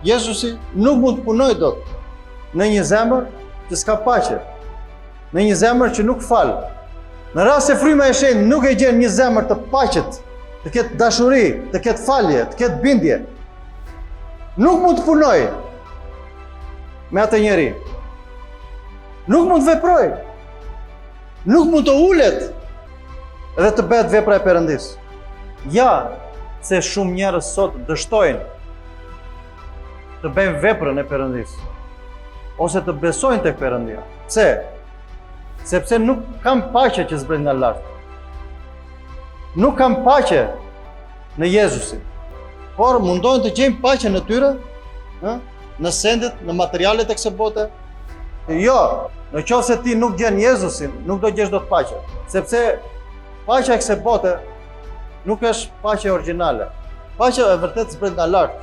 Jezusi nuk mund të punojë dot në një zemër që s'ka paqe, në një zemër që nuk fal. Në rast se fryma e shenjtë nuk e gjen një zemër të paqet, të ketë dashuri, të ketë falje, të ketë bindje, nuk mund të punojë me atë njeri. Nuk mund të veprojë. Nuk mund të ulet dhe të bëhet vepra e Perëndis. Ja, se shumë njerëz sot dështojnë të bëjnë veprën e Perëndis, ose të besojnë tek Perëndia. Pse? Sepse nuk kam paqe që zbret nga lart. Nuk kam paqe në Jezusin. Por mundojnë të gjejnë paqe në tyre, në sendet, në materialet e kësaj bote. Jo, në qoftë se ti nuk gjen Jezusin, nuk do gjesh dot paqe, sepse paqja e kësaj bote nuk është paqe origjinale. Paqja e vërtet zbret nga lart.